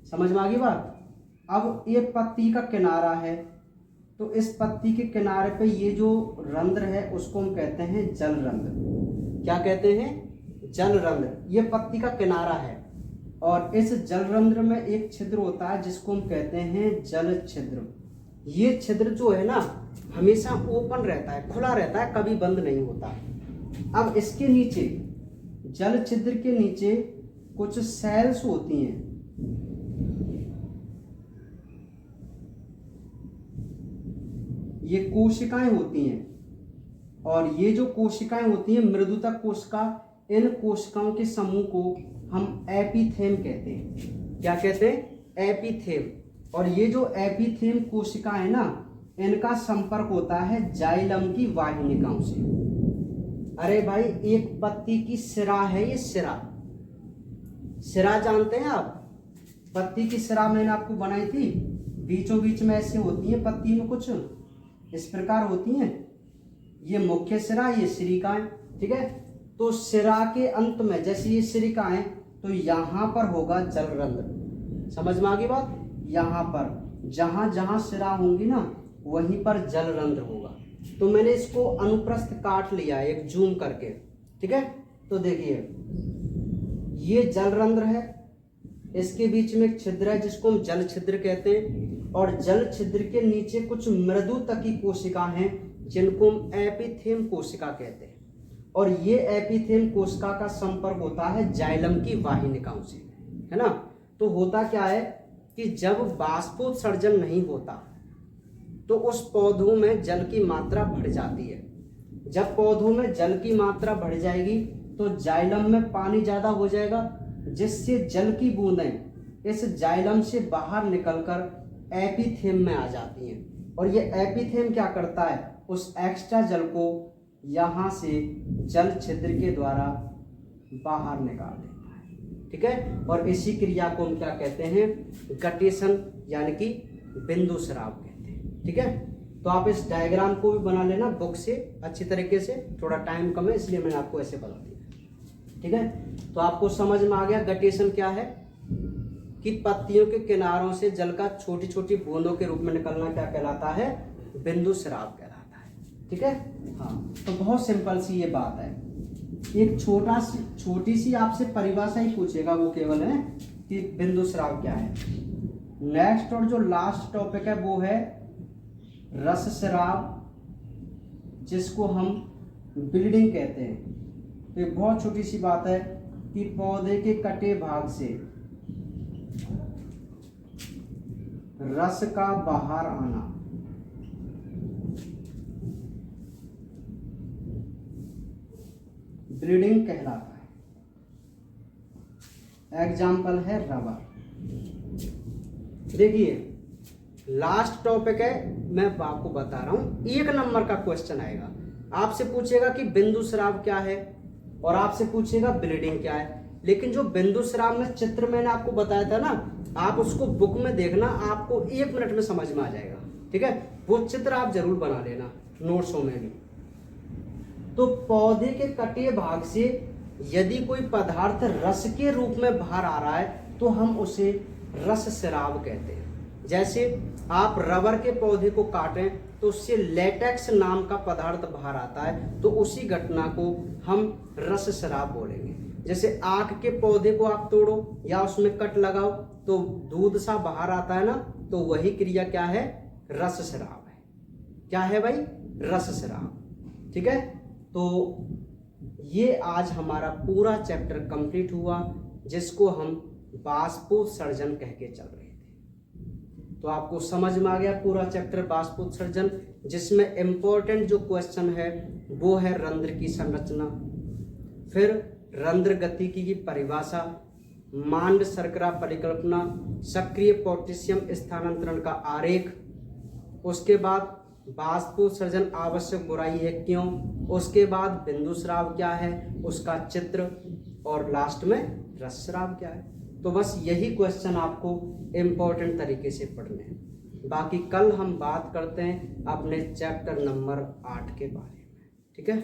S1: समझ में आ गई बात। अब ये पत्ती का किनारा है, तो इस पत्ती के किनारे पे ये जो रंध्र है उसको हम कहते हैं जल रंध्र। क्या कहते हैं? जल रंध्र। ये पत्ती का किनारा है, और इस जल रंध्र में एक छिद्र होता है जिसको हम कहते हैं जल छिद्र। ये छिद्र जो है ना हमेशा ओपन रहता है, खुला रहता है, कभी बंद नहीं होता। अब इसके नीचे, जल छिद्र के नीचे कुछ सेल्स होती हैं, ये कोशिकाएं होती हैं, और ये जो कोशिकाएं होती हैं मृदुतक कोशिका, इन कोशिकाओं के समूह को हम एपिथेम कहते हैं। क्या कहते हैं? एपिथेम। और ये जो एपिथेम कोशिकाएं ना, इनका संपर्क होता है जाइलम की वाहिनिकाओं से। अरे भाई, एक पत्ती की सिरा है, ये सिरा, सिरा जानते हैं आप? पत्ती की सिरा मैंने आपको बनाई थी, बीचों बीच में ऐसे होती है, पत्ती में कुछ इस प्रकार होती हैं, ये मुख्य सिरा, ये सिरिकाएं। ठीक है, तो सिरा के अंत में जैसे ये सिरिकाएं, तो यहाँ पर होगा जल रंध्र। समझ में आ गई बात? यहाँ पर जहां जहां सिरा होंगी ना वहीं पर जल रंध्र होगा। तो मैंने इसको अनुप्रस्थ काट लिया है एक जूम करके। ठीक है, तो देखिए ये जल रंध्र है, इसके बीच में एक छिद्र है जिसको हम जल छिद्र कहते हैं, और जल छिद्र के नीचे कुछ मृदु तकी कोशिका हैं जिनको हम एपिथेम कोशिका कहते हैं, और ये एपिथेम कोशिका का संपर्क होता है जाइलम की वाहिनिकाओं से, है ना। तो होता क्या है कि जब बाष्पोत्सर्जन नहीं होता तो उस पौधों में जल की मात्रा बढ़ जाती है। जब पौधों में जल की मात्रा बढ़ जाएगी तो जाइलम में पानी ज़्यादा हो जाएगा, जिससे जल की बूंदें इस जाइलम से बाहर निकलकर एपिथेम में आ जाती हैं, और ये एपिथेम क्या करता है, उस एक्स्ट्रा जल को यहाँ से जल छिद्र के द्वारा बाहर निकाल देता है, ठीक है। और इसी क्रिया को हम क्या कहते हैं, गटेशन यानी कि बिंदु स्राव कहते हैं, ठीक है। तो आप इस डायग्राम को भी बना लेना बुक से अच्छी तरीके से, थोड़ा टाइम कम है इसलिए मैंने आपको ऐसे बता दिया, ठीक है। तो आपको समझ में आ गया गटेशन क्या है, कि पत्तियों के किनारों से जल का छोटी छोटी बूंदों के रूप में निकलना क्या कहलाता है, बिंदु स्राव कहलाता है, ठीक है। हाँ, तो बहुत सिंपल सी ये बात है। एक छोटी सी आपसे परिभाषा ही पूछेगा, वो केवल है कि बिंदु स्राव क्या है। नेक्स्ट और जो लास्ट टॉपिक है वो है रस स्राव, जिसको हम ब्लीडिंग कहते हैं। तो एक बहुत छोटी सी बात है कि पौधे के कटे भाग से रस का बाहर आना ब्लीडिंग कहलाता है। एग्जाम्पल है रबर। देखिए लास्ट टॉपिक है, मैं आपको बता रहा हूं, 1 नंबर का क्वेश्चन आएगा, आपसे पूछेगा कि बिंदु स्राव क्या है और आपसे पूछेगा ब्लीडिंग क्या है। लेकिन जो बिंदु स्राव में चित्र मैंने आपको बताया था ना, आप उसको बुक में देखना, आपको 1 मिनट में समझ में आ जाएगा, ठीक है। वो चित्र आप जरूर बना लेना नोट्सों में भी। तो पौधे के कटे भाग से यदि कोई पदार्थ रस के रूप में बाहर आ रहा है तो हम उसे रस स्राव कहते हैं। जैसे आप रबर के पौधे को काटें तो उससे लेटेक्स नाम का पदार्थ बाहर आता है, तो उसी घटना को हम रस स्राव बोलेंगे। जैसे आक के पौधे को आप तोड़ो या उसमें कट लगाओ तो दूध सा बाहर आता है ना, तो वही क्रिया क्या है, रस स्राव है। क्या है भाई, रस स्राव, ठीक है। तो ये आज हमारा पूरा चैप्टर कंप्लीट हुआ, जिसको हम बाष्पोत्सर्जन कह के चल रहे थे। तो आपको समझ में आ गया पूरा चैप्टर बाष्पोत्सर्जन, जिसमें इंपॉर्टेंट जो क्वेश्चन है वो है रंध्र की संरचना, फिर रंध्र गतिकी की परिभाषा, मांड शर्करा परिकल्पना, सक्रिय पोटेशियम स्थानांतरण का आरेख, उसके बाद बाष्पोत्सर्जन आवश्यक बुराई है क्यों, उसके बाद बिंदु स्राव क्या है उसका चित्र, और लास्ट में रस स्राव क्या है। तो बस यही क्वेश्चन आपको इम्पोर्टेंट तरीके से पढ़ने हैं। बाकी कल हम बात करते हैं अपने चैप्टर नंबर 8 के बारे में, ठीक है।